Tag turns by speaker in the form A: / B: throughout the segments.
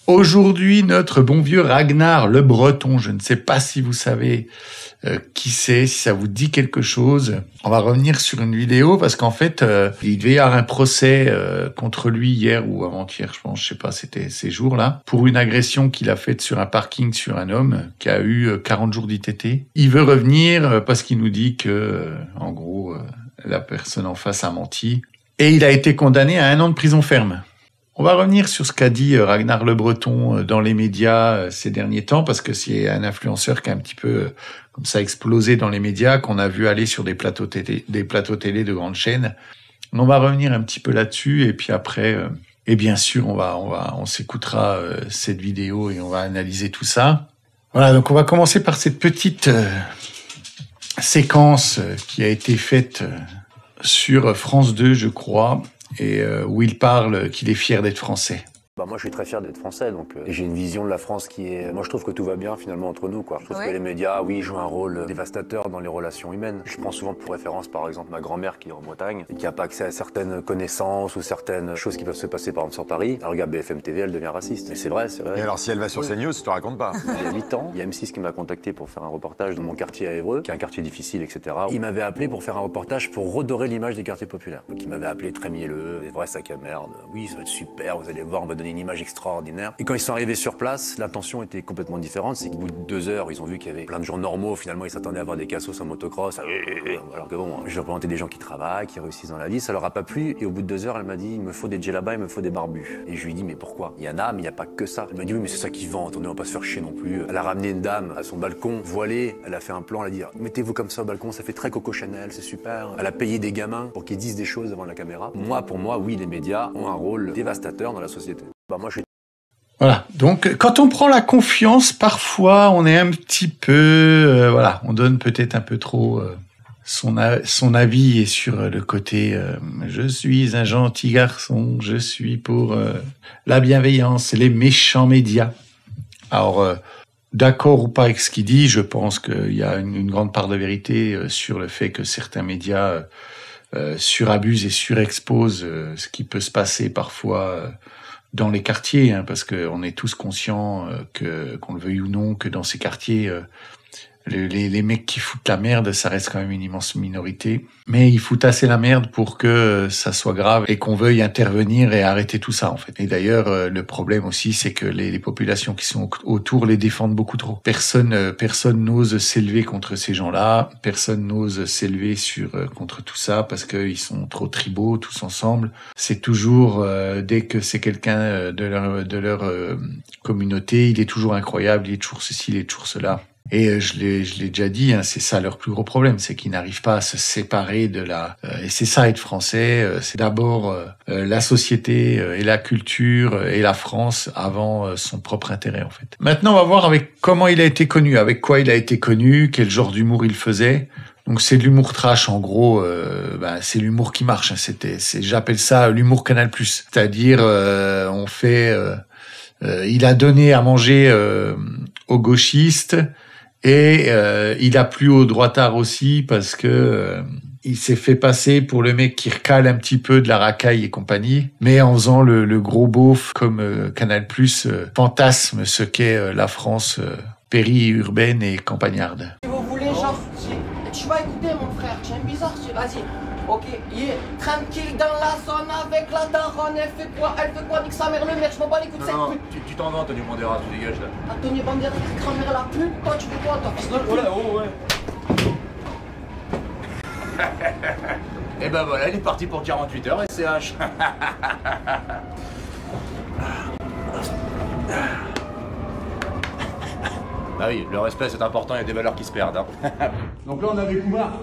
A: Aujourd'hui, notre bon vieux Ragnar Le Breton, je ne sais pas si vous savez qui c'est, si ça vous dit quelque chose. On va revenir sur une vidéo parce qu'en fait, il devait y avoir un procès contre lui hier ou avant-hier, je pense, je sais pas, c'était ces jours-là, pour une agression qu'il a faite sur un parking sur un homme qui a eu 40 jours d'ITT. Il veut revenir parce qu'il nous dit que, en gros, la personne en face a menti. Et il a été condamné à 1 an de prison ferme. On va revenir sur ce qu'a dit Ragnar Le Breton dans les médias ces derniers temps, parce que c'est un influenceur qui a un petit peu comme ça explosé dans les médias, qu'on a vu aller sur des plateaux télé de grandes chaînes. On va revenir un petit peu là-dessus, et puis après, et bien sûr, on s'écoutera cette vidéo et on va analyser tout ça. Voilà, donc on va commencer par cette petite séquence qui a été faite sur France 2, je crois, et où il parle qu'il est fier d'être français.
B: Moi je suis très fier d'être français, donc j'ai une vision de la France qui est... Moi je trouve que tout va bien finalement entre nous, quoi. Je trouve que les médias, oui, jouent un rôle dévastateur dans les relations humaines. Je prends souvent pour référence par exemple ma grand-mère qui est en Bretagne et qui n'a pas accès à certaines connaissances ou certaines choses qui peuvent se passer par exemple sur Paris. Elle regarde BFM TV, elle devient raciste. Mais c'est vrai, c'est vrai.
C: Et alors si elle va sur CNews, tu te racontes pas.
B: Il y a 8 ans, il y a M6 qui m'a contacté pour faire un reportage dans mon quartier à Évreux, qui est un quartier difficile, etc. Il m'avait appelé pour faire un reportage pour redorer l'image des quartiers populaires. Donc il m'avait appelé très mielleux, c'est vrai, sac à merde, oui ça va être super, vous allez voir, on va donner une image extraordinaire. Et quand ils sont arrivés sur place, l'attention était complètement différente. C'est qu'au bout de 2 heures, ils ont vu qu'il y avait plein de gens normaux. Finalement, ils s'attendaient à voir des cassos en motocross. Alors que bon, je leur présentais des gens qui travaillent, qui réussissent dans la vie. Ça leur a pas plu. Et au bout de 2 heures, elle m'a dit, il me faut des djellabas, il me faut des barbus. Et je lui ai dit, mais pourquoi? Il y en a, mais il n'y a pas que ça. Elle m'a dit, oui, mais c'est ça qui vend. Attendez, on va pas se faire chier non plus. Elle a ramené une dame à son balcon, voilée. Elle a fait un plan. Elle a dit, mettez-vous comme ça au balcon, ça fait très Coco Chanel, c'est super. Elle a payé des gamins pour qu'ils disent des choses devant la caméra. Pour moi, oui, les médias ont un rôle dévastateur dans la société. Moi, je suis...
A: Voilà, donc quand on prend la confiance, parfois on est un petit peu, voilà, on donne peut-être un peu trop son avis et sur le côté je suis un gentil garçon, je suis pour la bienveillance, les méchants médias. Alors, d'accord ou pas avec ce qu'il dit, je pense qu'il y a une grande part de vérité sur le fait que certains médias surabusent et surexposent ce qui peut se passer parfois dans les quartiers, parce que on est tous conscients qu'on le veuille ou non, que dans ces quartiers, les mecs qui foutent la merde, ça reste quand même une immense minorité. Mais ils foutent assez la merde pour que ça soit grave et qu'on veuille intervenir et arrêter tout ça, en fait. Et d'ailleurs, le problème aussi, c'est que les populations qui sont autour les défendent beaucoup trop. Personne n'ose s'élever contre ces gens-là. Personne n'ose s'élever contre tout ça parce qu'ils sont trop tribaux tous ensemble. C'est toujours, dès que c'est quelqu'un de leur communauté, il est toujours incroyable, il est toujours ceci, il est toujours cela. Et je l'ai déjà dit, c'est ça leur plus gros problème, c'est qu'ils n'arrivent pas à se séparer de et c'est ça être français, c'est d'abord la société et la culture et la France avant son propre intérêt en fait. Maintenant, on va voir avec comment il a été connu, avec quoi il a été connu, quel genre d'humour il faisait. Donc c'est de l'humour trash en gros, c'est l'humour qui marche. J'appelle ça l'humour Canal+. C'est-à-dire il a donné à manger aux gauchistes. Et il a plu aux droitards aussi parce que il s'est fait passer pour le mec qui recale un petit peu de la racaille et compagnie, mais en faisant le gros beauf comme Canal+, fantasme ce qu'est la France périurbaine et campagnarde.
D: Si vous voulez, genre, tu vas écouter mon frère, tu es bizarre, vas-y. Ok, il est tranquille dans la zone avec la daronne, elle fait quoi, nique sa mère, le mec, je m'en bats les coups de cette pute.
C: Tu t'en vas, Antonio Banderas, tu dégages là.
D: Antonio Banderas, ta grand-mère la pute, toi tu fais quoi, toi?
C: Et ben voilà, il est parti pour 48 heures, SCH. Ah oui, le respect c'est important, il y a des valeurs qui se perdent.
E: Donc là on avait Koumar,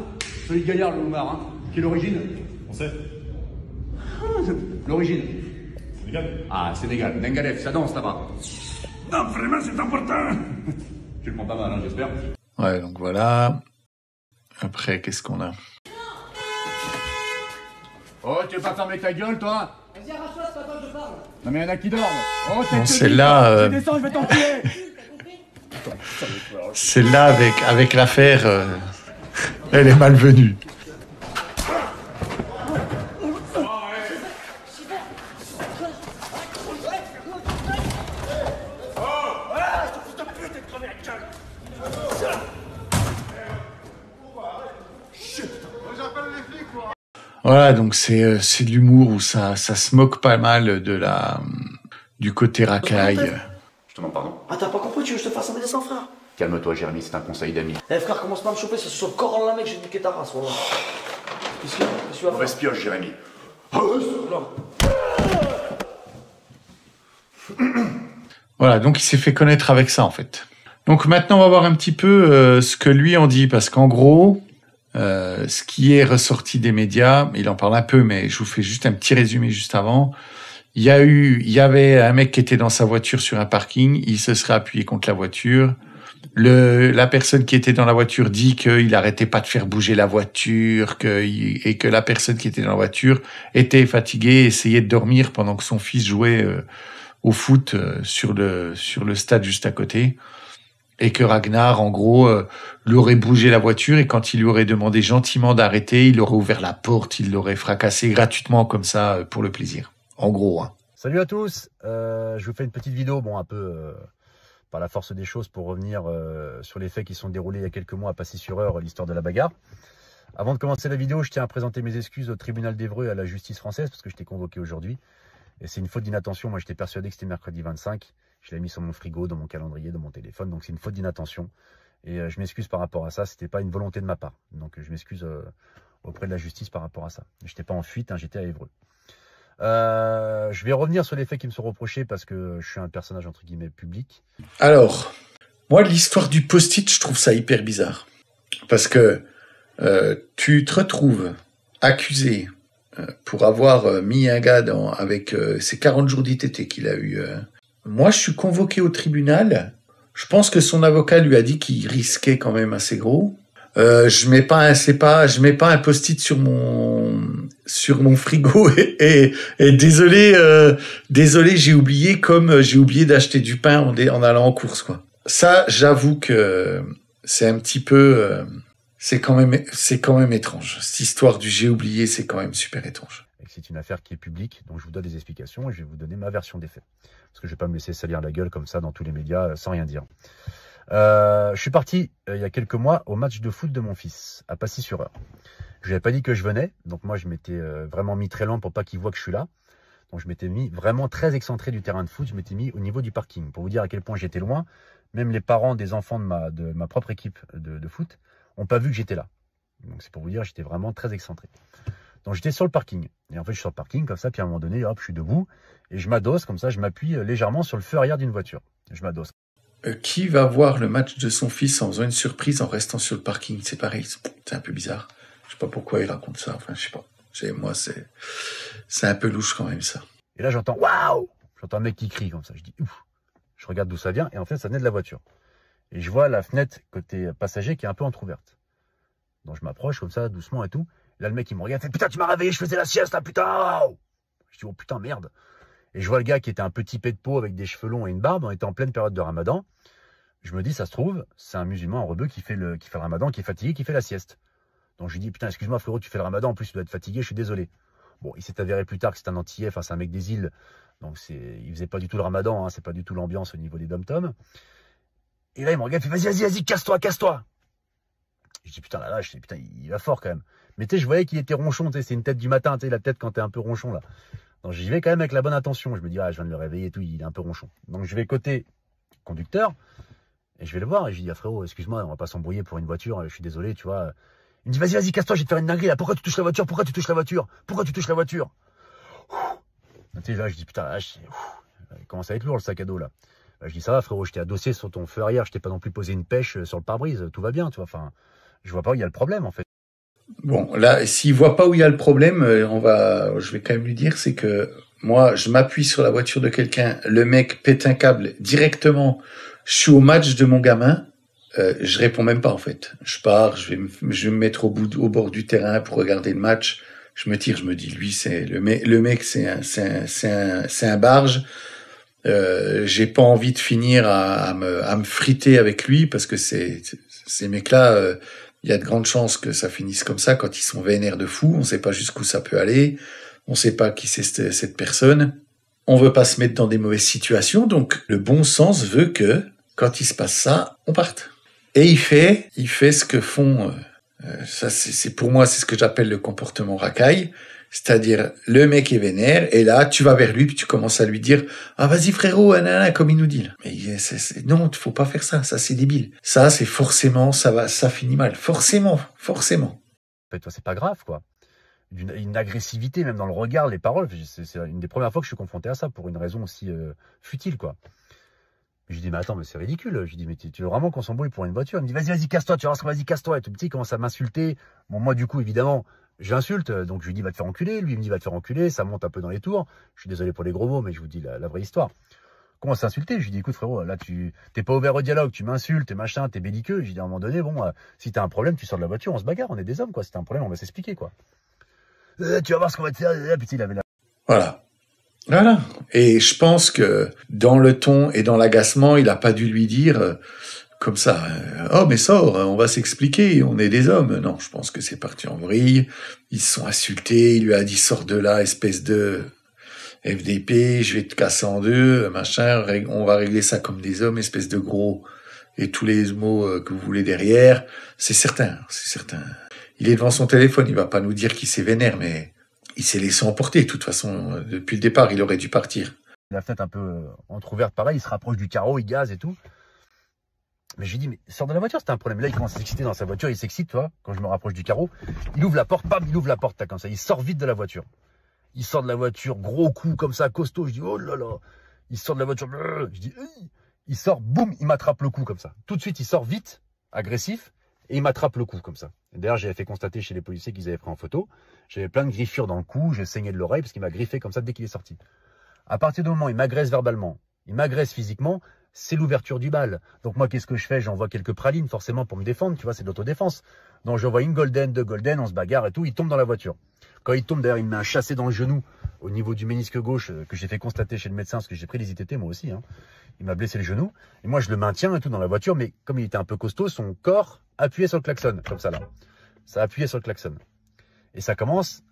E: celui de Gaillard, le Koumar, qui est l'origine.
F: On sait.
E: L'origine.
F: Sénégal.
E: Ah, Sénégal, Nengalef, ça danse là-bas.
F: Non, vraiment c'est important.
E: Tu le prends pas mal, hein, j'espère.
A: Ouais, donc voilà. Après, qu'est-ce qu'on a?
E: Oh, tu veux pas fermer ta gueule, toi?
D: Vas-y, arrache-toi, c'est pas toi que je parle.
E: Non mais y'en a qui dorment. Oh,
A: Bon, celle-là,
E: tu descends, je vais t'enculer.
A: celle-là avec l'affaire, elle est malvenue. Voilà, donc c'est de l'humour où ça se moque pas mal du côté racaille.
C: Je te demande pardon.
D: Ah, t'as pas compris, tu veux que je te fasse un dessin, frère?
C: Calme-toi, Jérémy, c'est un conseil d'amis.
D: Eh, frère, commence pas à me choper, c'est sur le corps là, mec, j'ai niqué ta race, voilà. Qu'est-ce que tu vas faire?
C: Mauvaise pioche, Jérémy.
A: Voilà, donc il s'est fait connaître avec ça, en fait. Donc maintenant, on va voir un petit peu ce que lui en dit, parce qu'en gros, ce qui est ressorti des médias, il en parle un peu, mais je vous fais juste un petit résumé juste avant. Il y avait un mec qui était dans sa voiture sur un parking, il se serait appuyé contre la voiture. La personne qui était dans la voiture dit qu'il arrêtait pas de faire bouger la voiture, et que la personne qui était dans la voiture était fatiguée, essayait de dormir pendant que son fils jouait au foot sur le stade juste à côté. Et que Ragnar, en gros, lui aurait bougé la voiture et quand il lui aurait demandé gentiment d'arrêter, il aurait ouvert la porte, il l'aurait fracassé gratuitement comme ça pour le plaisir. En gros. Hein.
G: Salut à tous, je vous fais une petite vidéo, un peu par la force des choses pour revenir sur les faits qui sont déroulés il y a quelques mois à Passy-sur-Eure, l'histoire de la bagarre. Avant de commencer la vidéo, je tiens à présenter mes excuses au tribunal d'Évreux et à la justice française parce que j'étais convoqué aujourd'hui. Et c'est une faute d'inattention, moi j'étais persuadé que c'était mercredi 25. Je l'ai mis sur mon frigo, dans mon calendrier, dans mon téléphone. Donc c'est une faute d'inattention. Et je m'excuse par rapport à ça. C'était pas une volonté de ma part. Donc je m'excuse auprès de la justice par rapport à ça. Je n'étais pas en fuite, hein, j'étais à Évreux. Je vais revenir sur les faits qui me sont reprochés parce que je suis un personnage entre guillemets public.
A: Alors, moi l'histoire du post-it, je trouve ça hyper bizarre. Parce que tu te retrouves accusé pour avoir mis un gars avec ses 40 jours d'ITT qu'il a eu... Moi, je suis convoqué au tribunal. Je pense que son avocat lui a dit qu'il risquait quand même assez gros. Je mets pas un post-it sur mon frigo et désolé, j'ai oublié d'acheter du pain en allant en course, quoi. Ça, j'avoue que c'est un petit peu, c'est quand même étrange. Cette histoire du j'ai oublié, c'est quand même super étrange.
G: C'est une affaire qui est publique, donc je vous donne des explications et je vais vous donner ma version des faits. Parce que je ne vais pas me laisser salir la gueule comme ça dans tous les médias sans rien dire. Je suis parti il y a quelques mois au match de foot de mon fils, à Passy-sur-Eure. Je lui avais pas dit que je venais, donc moi je m'étais vraiment mis très loin pour pas qu'il voit que je suis là. Donc je m'étais mis vraiment très excentré du terrain de foot, je m'étais mis au niveau du parking. Pour vous dire à quel point j'étais loin, même les parents des enfants de ma propre équipe de foot n'ont pas vu que j'étais là. Donc c'est pour vous dire, j'étais vraiment très excentré. Donc j'étais sur le parking. Et en fait, je suis sur le parking comme ça, puis à un moment donné, hop, je suis debout et je m'adosse comme ça, je m'appuie légèrement sur le feu arrière d'une voiture. Je m'adosse.
A: Qui va voir le match de son fils en faisant une surprise en restant sur le parking? C'est pareil, c'est un peu bizarre. Je sais pas pourquoi il raconte ça, enfin je sais pas. Moi, c'est un peu louche quand même ça.
G: Et là, j'entends waouh! J'entends un mec qui crie comme ça. Je dis ouf! Je regarde d'où ça vient et en fait, ça venait de la voiture. Et je vois la fenêtre côté passager qui est un peu entrouverte. Donc je m'approche comme ça, doucement et tout. Et là, le mec, il me regarde, il fait putain, tu m'as réveillé, je faisais la sieste là, putain! Je dis oh putain, merde! Et je vois le gars qui était un petit pet de peau avec des cheveux longs et une barbe. On était en pleine période de ramadan. Je me dis, ça se trouve, c'est un musulman, un rebeu qui fait le ramadan, qui est fatigué, qui fait la sieste. Donc je lui dis, putain, excuse-moi frérot, tu fais le ramadan, en plus tu dois être fatigué, je suis désolé. Bon, il s'est avéré plus tard que c'est un antillais, enfin c'est un mec des îles. Donc il faisait pas du tout le ramadan, hein, c'est pas du tout l'ambiance au niveau des dom-toms. Et là, il me regarde, il fait, vas-y, casse-toi. Je dis, putain, là, putain, il va fort quand même. Mais tu sais, je voyais qu'il était ronchon, tu sais, c'est une tête du matin, tu sais, la tête quand t'es un peu ronchon là. Donc j'y vais quand même avec la bonne intention. Je me dis, je viens de le réveiller et tout, il est un peu ronchon. Donc je vais côté conducteur et je vais le voir et je lui dis, frérot, excuse-moi, on va pas s'embrouiller pour une voiture, je suis désolé, tu vois. Il me dit, vas-y, casse-toi, je vais te faire une dinguerie là. Pourquoi tu touches la voiture? Tu sais, là, je dis, putain, là, il commence à être lourd le sac à dos là. Je dis, ça va frérot, je t'ai adossé sur ton feu arrière, je t'ai pas non plus posé une pêche sur le pare-brise, tout va bien, tu vois. Enfin, je vois pas où il y a le problème en fait.
A: Bon, là, s'il voit pas où il y a le problème, je vais quand même lui dire, c'est que moi, je m'appuie sur la voiture de quelqu'un, le mec pète un câble directement, je suis au match de mon gamin, je réponds même pas en fait. Je pars, je vais me mettre au bord du terrain pour regarder le match. Je me tire, je me dis, lui, c'est le mec, c'est un barge. J'ai pas envie de finir à me friter avec lui parce que ces mecs-là. Il y a de grandes chances que ça finisse comme ça quand ils sont vénères de fou. On ne sait pas jusqu'où ça peut aller. On ne sait pas qui c'est cette personne. On veut pas se mettre dans des mauvaises situations. Donc, le bon sens veut que, quand il se passe ça, on parte. Et il fait ce que font Pour moi, c'est ce que j'appelle le comportement racaille. C'est-à-dire, le mec est vénère, et là, tu vas vers lui, puis tu commences à lui dire, ah, vas-y, frérot, nanana, comme il nous dit, là. Mais non, il faut pas faire ça, c'est débile. Ça, c'est forcément, ça finit mal. Forcément.
G: En fait, c'est pas grave, quoi. Une agressivité, même dans le regard, les paroles, c'est une des premières fois que je suis confronté à ça, pour une raison aussi futile, quoi. Je lui dis, mais attends, mais c'est ridicule. Je lui dis, mais tu veux vraiment qu'on s'embrouille pour une voiture? Il me dit, vas-y, casse-toi, tu vas voir, vas-y, casse-toi. Et tout petit, il commence à m'insulter. Bon, moi, du coup, évidemment, j'insulte. Donc, je lui dis, va te faire enculer. Lui, il me dit, va te faire enculer. Ça monte un peu dans les tours. Je suis désolé pour les gros mots, mais je vous dis la vraie histoire. Commence à insulter. Je lui dis, écoute, frérot, là, t'es pas ouvert au dialogue, tu m'insultes, t'es machin, t'es belliqueux. Je lui dis, à un moment donné, bon, si t'as un problème, tu sors de la voiture, on se bagarre, on est des hommes, quoi. Si t'as un problème, on va s'expliquer, quoi. Tu vas voir ce qu'on va te faire. Puis il avait la...
A: Voilà. Et je pense que dans le ton et dans l'agacement, il a pas dû lui dire comme ça, oh mais sors, on va s'expliquer, on est des hommes. Non, je pense que c'est parti en vrille. Ils se sont insultés, il lui a dit sors de là, espèce de FDP, je vais te casser en deux, machin, on va régler ça comme des hommes, espèce de gros, et tous les mots que vous voulez derrière. C'est certain. Il est devant son téléphone, il va pas nous dire qu'il s'est vénère, mais il s'est laissé emporter. De toute façon, depuis le départ, il aurait dû partir.
G: La fenêtre un peu entrouverte, pareil, il se rapproche du carreau, il gaze et tout. Mais je lui dis, mais sors de la voiture, c'est un problème. Là, il commence à s'exciter dans sa voiture, il s'excite, toi, quand je me rapproche du carreau. Il ouvre la porte, bam, t'as comme ça. Il sort vite de la voiture. Il sort de la voiture, gros coup, comme ça, costaud. Je dis, oh là là. Il sort de la voiture, je dis, il sort, boum, il m'attrape le cou, comme ça. Tout de suite, il sort vite, agressif, et il m'attrape le cou, comme ça. D'ailleurs, j'avais fait constater chez les policiers qu'ils avaient pris en photo. J'avais plein de griffures dans le cou, je saignais de l'oreille, parce qu'il m'a griffé comme ça dès qu'il est sorti. À partir du moment où il m'agresse verbalement, il m'agresse physiquement, c'est l'ouverture du bal. Donc moi, qu'est-ce que je fais? J'envoie quelques pralines, forcément, pour me défendre, tu vois, c'est de l'autodéfense. Donc j'envoie une golden, deux golden, on se bagarre et tout, il tombe dans la voiture. Quand il tombe, d'ailleurs, il me met un chassé dans le genou, au niveau du ménisque gauche, que j'ai fait constater chez le médecin, parce que j'ai pris les ITT, moi aussi, hein. Il m'a blessé le genou. Et moi, je le maintiens et tout dans la voiture, mais comme il était un peu costaud, son corps appuyait sur le klaxon, comme ça, là. Ça appuyait sur le klaxon. Et ça commence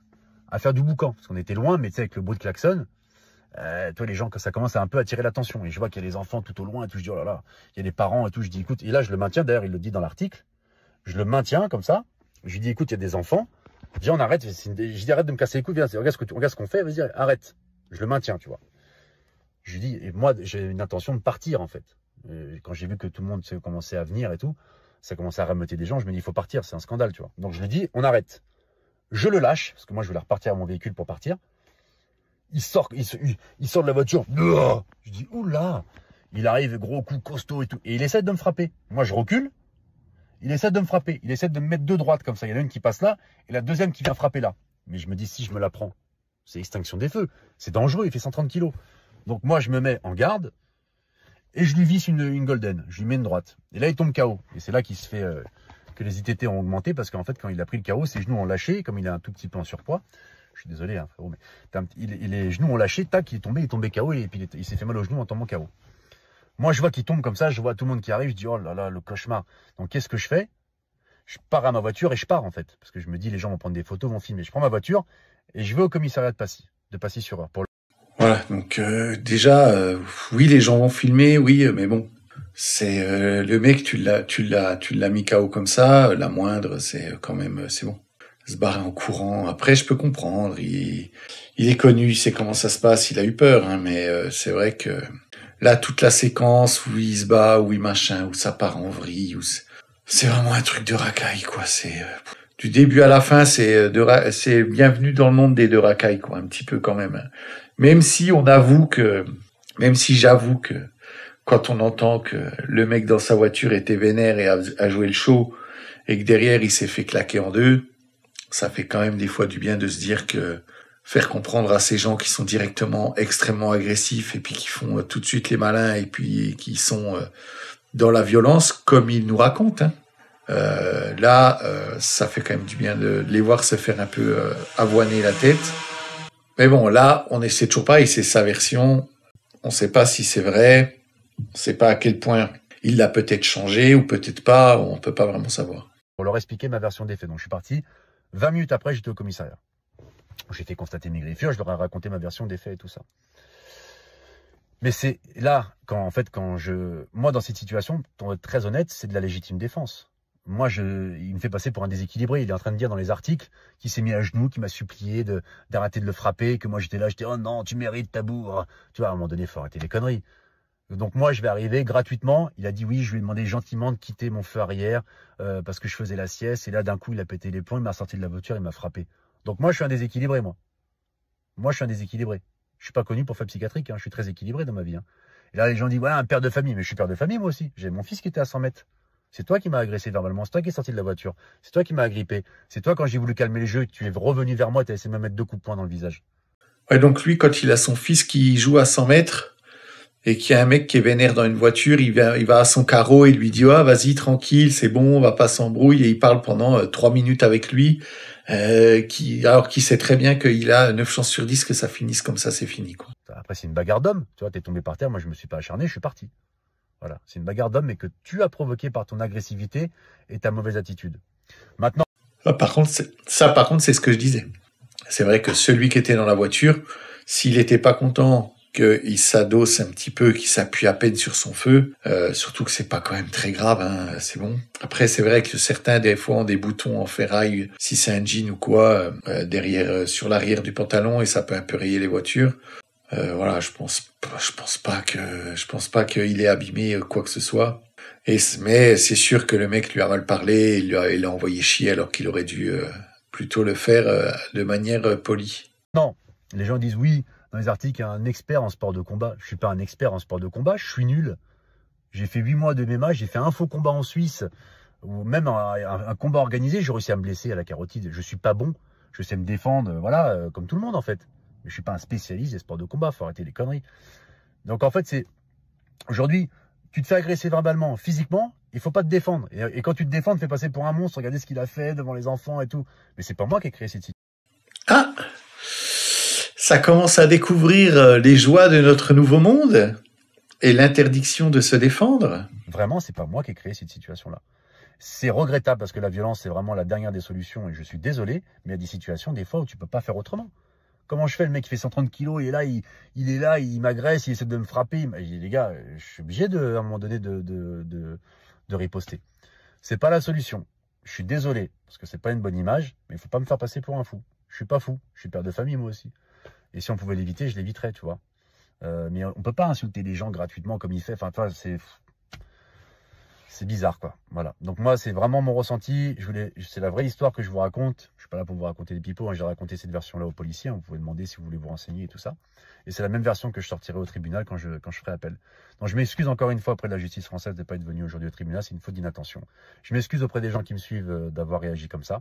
G: à faire du boucan, parce qu'on était loin, mais tu sais, avec le bruit de klaxon, toi, les gens, que ça commence à un peu attirer l'attention. Et je vois qu'il y a les enfants tout au loin et tout. Je dis, oh là là, il y a les parents et tout. Je dis, écoute, et là, je le maintiens. D'ailleurs, il le dit dans l'article. Je le maintiens comme ça. Je lui dis, écoute, il y a des enfants. Je dis, on arrête. Je dis, arrête de me casser les couilles. Viens, regarde ce qu'on fait. Vas-y, arrête. Je le maintiens, tu vois. Je lui dis, et moi, j'ai une intention de partir, en fait. Et quand j'ai vu que tout le monde commençait à venir et tout, ça commençait à rameuter des gens. Je me dis, il faut partir. C'est un scandale, tu vois. Donc, je lui dis, on arrête. Je le lâche, parce que moi, je voulais repartir à mon véhicule pour partir. Il sort de la voiture. Je dis, oula. Il arrive, gros coup costaud et tout. Et il essaie de me frapper. Moi, je recule. Il essaie de me frapper. Il essaie de me mettre deux droites comme ça. Il y en a une qui passe là et la deuxième qui vient frapper là. Mais je me dis, si je me la prends, c'est extinction des feux. C'est dangereux. Il fait 130 kilos. Donc moi, je me mets en garde et je lui visse une golden. Je lui mets une droite. Et là, il tombe KO. Et c'est là qu'il se fait que les ITT ont augmenté parce qu'en fait, quand il a pris le KO, ses genoux ont lâché. Comme il est un tout petit peu en surpoids. Je suis désolé, hein, frérot, mais les genoux ont lâché, tac, il est tombé KO et puis il s'est fait mal aux genoux en tombant KO. Moi, je vois qu'il tombe comme ça, je vois tout le monde qui arrive, je dis, oh là là, le cauchemar. Donc, qu'est-ce que je fais? Je pars à ma voiture et je pars, en fait. Parce que je me dis, les gens vont prendre des photos, vont filmer. Je prends ma voiture et je vais au commissariat de Passy-sur-Eure.
A: Voilà, donc déjà, oui, les gens vont filmer, oui, mais bon, c'est le mec, tu l'as mis KO comme ça, la moindre, c'est quand même, c'est bon. Se barrer en courant. Après, je peux comprendre. Il est connu, il sait comment ça se passe. Il a eu peur, hein, mais c'est vrai que là, toute la séquence où il se bat, où il machin, où ça part en vrille, c'est vraiment un truc de racaille, quoi. C'est du début à la fin, c'est bienvenue dans le monde des deux racailles, quoi, un petit peu quand même. Hein. Même si j'avoue que quand on entend que le mec dans sa voiture était vénère et a joué le show et que derrière il s'est fait claquer en deux. Ça fait quand même des fois du bien de se dire que faire comprendre à ces gens qui sont directement extrêmement agressifs et puis qui font tout de suite les malins et puis qui sont dans la violence comme ils nous racontent. Hein. Ça fait quand même du bien de les voir se faire un peu avoiner la tête. Mais bon, là, c'est toujours pareil, c'est sa version. On ne sait pas si c'est vrai. On ne sait pas à quel point il l'a peut-être changé ou peut-être pas. On ne peut pas vraiment savoir.
G: Pour leur expliquer ma version des faits. Donc, je suis parti. 20 minutes après, j'étais au commissariat. J'ai fait constater mes griffures, je leur ai raconté ma version des faits et tout ça. Mais c'est là, moi, dans cette situation, pour être très honnête, c'est de la légitime défense. Moi, il me fait passer pour un déséquilibré. Il est en train de dire dans les articles qu'il s'est mis à genoux, qu'il m'a supplié d'arrêter de le frapper, que moi j'étais là, oh non, tu mérites ta bourre. Tu vois, à un moment donné, il faut arrêter les conneries. Donc moi, je vais arriver gratuitement. Il a dit oui, je lui ai demandé gentiment de quitter mon feu arrière parce que je faisais la sieste. Et là, d'un coup, il a pété les plombs, il m'a sorti de la voiture, il m'a frappé. Donc moi, je suis un déséquilibré, moi. Moi, je suis un déséquilibré. Je suis pas connu pour faire psychiatrique, hein. Je suis très équilibré dans ma vie. Hein. Et là, les gens disent, voilà, un père de famille. Mais je suis père de famille, moi aussi. J'ai mon fils qui était à 100 mètres. C'est toi qui m'as agressé verbalement. C'est toi qui es sorti de la voiture. C'est toi qui m'as agrippé. C'est toi, quand j'ai voulu calmer les jeux, tu es revenu vers moi, tu as essayé de me mettre 2 coups de poing dans le visage.
A: Ouais, donc lui, quand il a son fils qui joue à 100 mètres et qu'il y a un mec qui est vénère dans une voiture, il va à son carreau et lui dit, ah, vas-y, tranquille, c'est bon, on va pas s'embrouiller. Et il parle pendant 3 minutes avec lui, alors qu'il sait très bien qu'il a 9 chances sur 10 que ça finisse comme ça, c'est fini, quoi.
G: Après, c'est une bagarre d'homme. Tu vois, t'es tombé par terre, moi, je me suis pas acharné, je suis parti. Voilà, c'est une bagarre d'homme, mais que tu as provoqué par ton agressivité et ta mauvaise attitude. Maintenant.
A: Par contre, c'est ce que je disais. C'est vrai que celui qui était dans la voiture, s'il n'était pas content qu'il s'adosse un petit peu, qu'il s'appuie à peine sur son feu, surtout que c'est pas quand même très grave, hein, c'est bon. Après, c'est vrai que certains, des fois, ont des boutons en ferraille, si c'est un jean ou quoi, derrière, sur l'arrière du pantalon, et ça peut un peu rayer les voitures. Voilà, je pense pas qu'il ait abîmé quoi que ce soit. Mais c'est sûr que le mec lui a mal parlé, il l'a envoyé chier alors qu'il aurait dû plutôt le faire de manière polie.
G: Non, les gens disent oui, dans les articles, il y a un expert en sport de combat. Je suis pas un expert en sport de combat, je suis nul. J'ai fait 8 mois de MMA, j'ai fait un faux combat en Suisse, ou même un combat organisé, j'ai réussi à me blesser à la carotide. Je suis pas bon, je sais me défendre, voilà, comme tout le monde en fait. Mais je suis pas un spécialiste des sports de combat, faut arrêter les conneries. Donc en fait, c'est aujourd'hui, tu te fais agresser verbalement, physiquement, il faut pas te défendre. Et quand tu te défends, tu te fais passer pour un monstre, regardez ce qu'il a fait devant les enfants et tout. Mais c'est pas moi qui ai créé cette situation.
A: Ah, ça commence à découvrir les joies de notre nouveau monde et l'interdiction de se défendre.
G: Vraiment, c'est pas moi qui ai créé cette situation-là. C'est regrettable parce que la violence, c'est vraiment la dernière des solutions et je suis désolé, mais il y a des situations, des fois, où tu peux pas faire autrement. Comment je fais, le mec qui fait 130 kilos, il est là, il m'agresse, il essaie de me frapper. Je dis, les gars, je suis obligé à un moment donné de riposter. C'est pas la solution. Je suis désolé, parce que c'est pas une bonne image, mais il faut pas me faire passer pour un fou. Je suis pas fou, je suis père de famille moi aussi. Et si on pouvait l'éviter, je l'éviterais, tu vois. Mais on peut pas insulter les gens gratuitement comme il fait. Enfin, tu vois, c'est bizarre, quoi. Voilà. Donc moi, c'est vraiment mon ressenti. C'est la vraie histoire que je vous raconte. Je suis pas là pour vous raconter des pipeaux. Hein. J'ai raconté cette version-là aux policiers. Vous pouvez demander si vous voulez vous renseigner et tout ça. Et c'est la même version que je sortirai au tribunal quand je ferai appel. Donc je m'excuse encore une fois auprès de la justice française de ne pas être venu aujourd'hui au tribunal. C'est une faute d'inattention. Je m'excuse auprès des gens qui me suivent d'avoir réagi comme ça.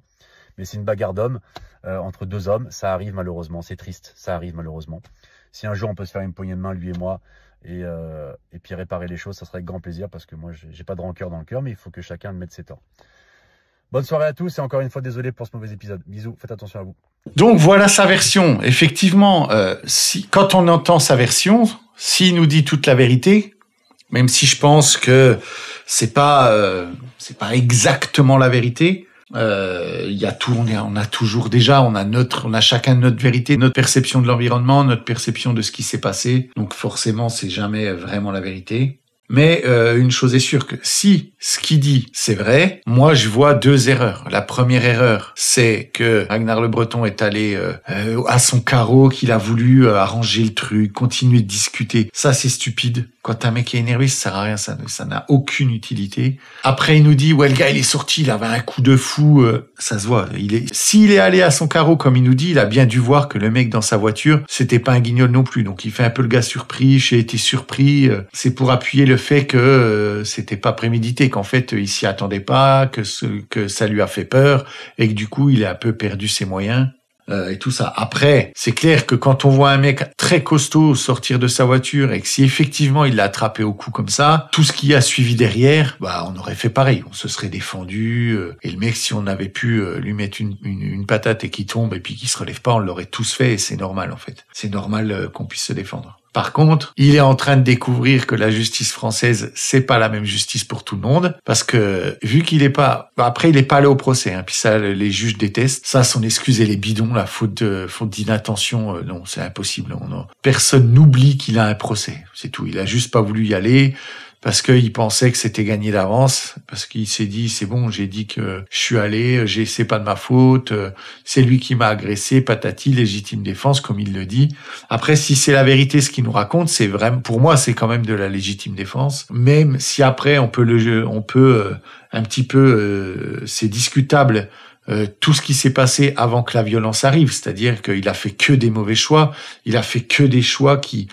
G: Mais c'est une bagarre d'hommes entre 2 hommes. Ça arrive malheureusement. C'est triste. Ça arrive malheureusement. Si un jour on peut se faire une poignée de main, lui et moi, et puis réparer les choses, ça serait avec grand plaisir parce que moi j'ai pas de rancœur dans le cœur, mais il faut que chacun mette ses torts. Bonne soirée à tous et encore une fois désolé pour ce mauvais épisode. Bisous, faites attention à vous.
A: Donc voilà sa version. Effectivement, quand on entend sa version, s'il nous dit toute la vérité, même si je pense que c'est pas exactement la vérité. Il y a tout, on a toujours déjà, on a chacun notre vérité, notre perception de l'environnement, notre perception de ce qui s'est passé. Donc forcément, c'est jamais vraiment la vérité. Mais une chose est sûre, que si ce qu'il dit c'est vrai, moi je vois 2 erreurs. La première erreur, c'est que Ragnar le Breton est allé à son carreau, qu'il a voulu arranger le truc, continuer de discuter. Ça c'est stupide. Quand un mec est énervé, ça sert à rien, ça n'a aucune utilité. Après il nous dit ouais, le gars il est sorti, il avait un coup de fou, ça se voit. S'il est allé à son carreau comme il nous dit, il a bien dû voir que le mec dans sa voiture, c'était pas un guignol non plus. Donc il fait un peu le gars surpris, j'ai été surpris, c'est pour appuyer le fait que c'était pas prémédité, qu'en fait il s'y attendait pas, que ça lui a fait peur et que du coup il a un peu perdu ses moyens et tout ça. Après, c'est clair que quand on voit un mec très costaud sortir de sa voiture et que si effectivement il l'a attrapé au cou comme ça, tout ce qui a suivi derrière, on aurait fait pareil, on se serait défendu et le mec, si on avait pu lui mettre une patate et qu'il tombe et puis qu'il se relève pas, on l'aurait tous fait et c'est normal en fait. C'est normal qu'on puisse se défendre. Par contre, il est en train de découvrir que la justice française, c'est pas la même justice pour tout le monde, parce que vu qu'il est pas, après il est pas allé au procès, hein, puis ça les juges détestent. Ça, son excuse elle est bidon, la faute d'inattention, non, c'est impossible. Personne n'oublie qu'il a un procès, c'est tout. Il a juste pas voulu y aller parce qu'il pensait que c'était gagné d'avance, parce qu'il s'est dit c'est bon, j'ai dit que je suis allé, c'est pas de ma faute, c'est lui qui m'a agressé, patati, légitime défense comme il le dit. Après, si c'est la vérité ce qu'il nous raconte, c'est vraiment, pour moi c'est quand même de la légitime défense, même si après on peut un petit peu, c'est discutable. Tout ce qui s'est passé avant que la violence arrive, c'est-à-dire qu'il a fait que des mauvais choix, il a fait que des choix qui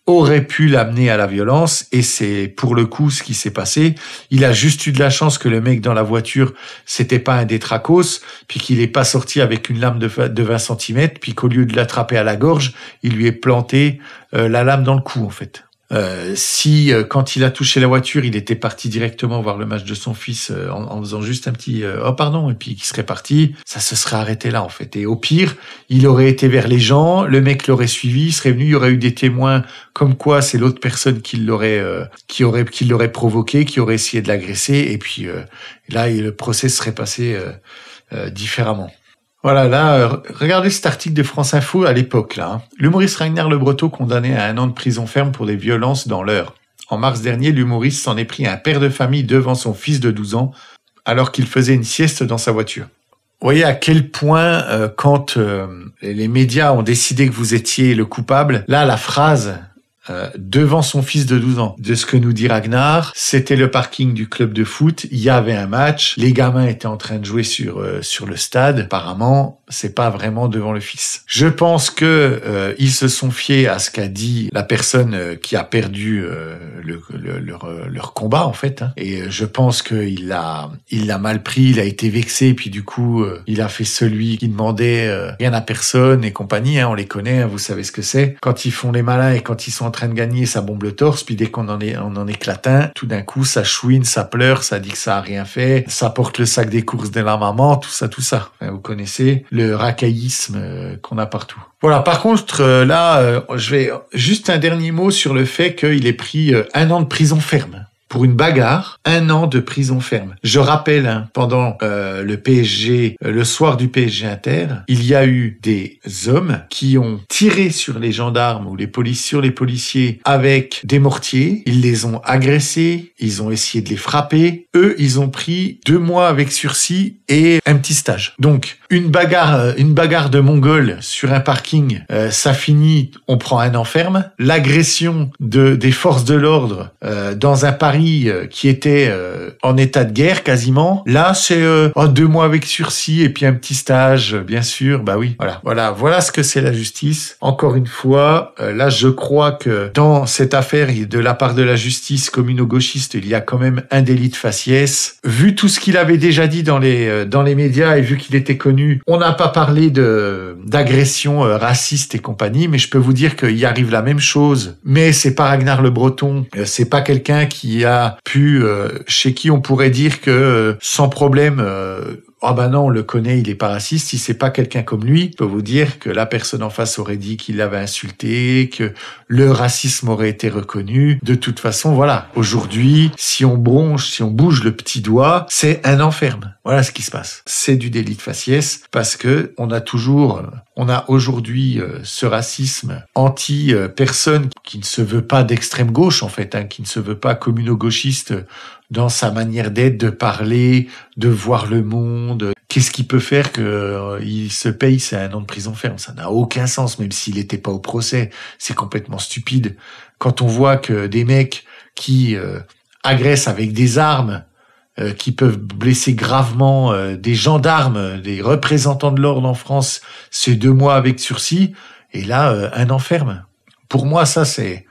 A: auraient pu l'amener à la violence, et c'est pour le coup ce qui s'est passé. Il a juste eu de la chance que le mec dans la voiture, c'était pas un détracos, puis qu'il est pas sorti avec une lame de 20 cm, puis qu'au lieu de l'attraper à la gorge, il lui est planté la lame dans le cou en fait. Si quand il a touché la voiture, il était parti directement voir le match de son fils en faisant juste un petit oh pardon, et puis qu'il serait parti, ça se serait arrêté là en fait. Et au pire, il aurait été vers les gens, le mec l'aurait suivi, il serait venu, il y aurait eu des témoins comme quoi c'est l'autre personne qui l'aurait provoqué, qui aurait essayé de l'agresser, et puis là le procès serait passé différemment. Voilà, là, regardez cet article de France Info à l'époque, là. Hein. L'humoriste Ragnar Le Breton condamné à 1 an de prison ferme pour des violences dans l'Eure. En mars dernier, l'humoriste s'en est pris à un père de famille devant son fils de 12 ans, alors qu'il faisait une sieste dans sa voiture. Vous voyez à quel point, quand les médias ont décidé que vous étiez le coupable, là, la phrase... devant son fils de 12 ans. De ce que nous dit Ragnar, c'était le parking du club de foot, il y avait un match, les gamins étaient en train de jouer sur le stade. Apparemment, c'est pas vraiment devant le fils. Je pense que ils se sont fiés à ce qu'a dit la personne qui a perdu leur combat en fait, hein. Et je pense que il l'a mal pris, il a été vexé, puis du coup, il a fait celui qui demandait rien à personne et compagnie, hein, on les connaît, hein, vous savez ce que c'est. Quand ils font les malins et quand ils sont en train de gagner, ça bombe le torse, puis dès qu'on en éclate un, tout d'un coup, ça chouine, ça pleure, ça dit que ça a rien fait, ça porte le sac des courses de la maman, tout ça. Enfin, vous connaissez le racaillisme qu'on a partout. Voilà, par contre, là, je vais juste un dernier mot sur le fait qu'il ait pris 1 an de prison ferme. Pour une bagarre, 1 an de prison ferme. Je rappelle, hein, pendant le PSG, le soir du PSG Inter, il y a eu des hommes qui ont tiré sur les gendarmes ou sur les policiers avec des mortiers. Ils les ont agressés, ils ont essayé de les frapper. Eux, ils ont pris 2 mois avec sursis et un petit stage. Donc, une bagarre de Mongols sur un parking, ça finit, on prend 1 an ferme. L'agression des forces de l'ordre dans un Paris qui était en état de guerre quasiment. Là, c'est 2 mois avec sursis et puis un petit stage, bien sûr. Bah oui, voilà ce que c'est la justice. Encore une fois, là, je crois que dans cette affaire, de la part de la justice communo-gauchiste, il y a quand même un délit de faciès. Vu tout ce qu'il avait déjà dit dans les médias et vu qu'il était connu, on n'a pas parlé d'agression raciste et compagnie, mais je peux vous dire qu'il y arrive la même chose. Mais c'est pas Ragnar Le Breton, c'est pas quelqu'un qui a pu, chez qui on pourrait dire que sans problème, ah ben non, on le connaît, il est pas raciste. Si c'est pas quelqu'un comme lui, je peux vous dire que la personne en face aurait dit qu'il l'avait insulté, que le racisme aurait été reconnu. De toute façon, voilà. Aujourd'hui, si on bouge le petit doigt, c'est 1 an ferme. Voilà ce qui se passe. C'est du délit de faciès parce que on a aujourd'hui ce racisme anti-personne qui ne se veut pas d'extrême gauche en fait, hein, qui ne se veut pas communo-gauchiste dans sa manière d'être, de parler, de voir le monde. Qu'est-ce qui peut faire que il se paye c'est 1 an de prison ferme? Ça n'a aucun sens, même s'il n'était pas au procès. C'est complètement stupide. Quand on voit que des mecs qui agressent avec des armes, qui peuvent blesser gravement des gendarmes, des représentants de l'ordre en France, c'est 2 mois avec sursis, et là 1 an ferme. Pour moi, ça c'est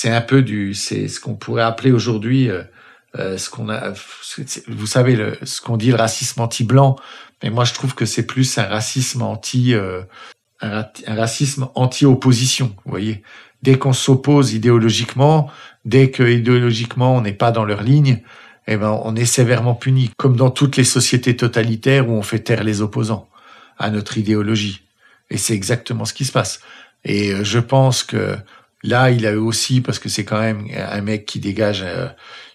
A: un peu c'est ce qu'on pourrait appeler aujourd'hui vous savez, ce qu'on dit le racisme anti-blanc, mais moi je trouve que c'est plus un racisme un racisme anti-opposition, vous voyez. Dès qu'on s'oppose idéologiquement, dès que idéologiquement on n'est pas dans leur ligne, eh ben on est sévèrement puni, comme dans toutes les sociétés totalitaires où on fait taire les opposants à notre idéologie. Et c'est exactement ce qui se passe. Et je pense que là, il a eu aussi, parce que c'est quand même un mec qui dégage,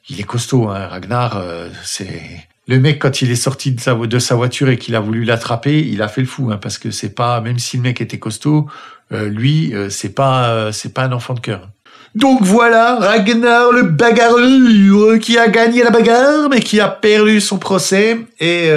A: il est costaud, hein, Ragnar, c'est... Le mec, quand il est sorti de sa voiture et qu'il a voulu l'attraper, il a fait le fou, hein, parce que c'est pas, même si le mec était costaud, lui, c'est pas un enfant de cœur. Donc voilà, Ragnar le bagarreur qui a gagné la bagarre mais qui a perdu son procès et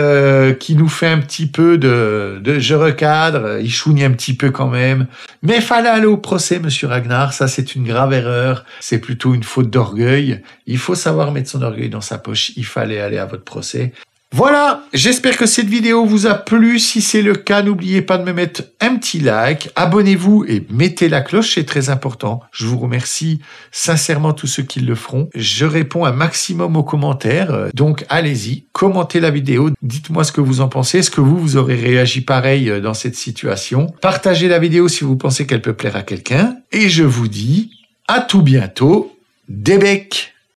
A: qui nous fait un petit peu de je recadre, il chougne un petit peu quand même. Mais fallait aller au procès, monsieur Ragnar, ça c'est une grave erreur, c'est plutôt une faute d'orgueil. Il faut savoir mettre son orgueil dans sa poche, il fallait aller à votre procès. Voilà, j'espère que cette vidéo vous a plu. Si c'est le cas, n'oubliez pas de me mettre un petit like, abonnez-vous et mettez la cloche, c'est très important. Je vous remercie sincèrement tous ceux qui le feront. Je réponds un maximum aux commentaires, donc allez-y, commentez la vidéo, dites-moi ce que vous en pensez, est-ce que vous aurez réagi pareil dans cette situation. Partagez la vidéo si vous pensez qu'elle peut plaire à quelqu'un. Et je vous dis à tout bientôt, des becs.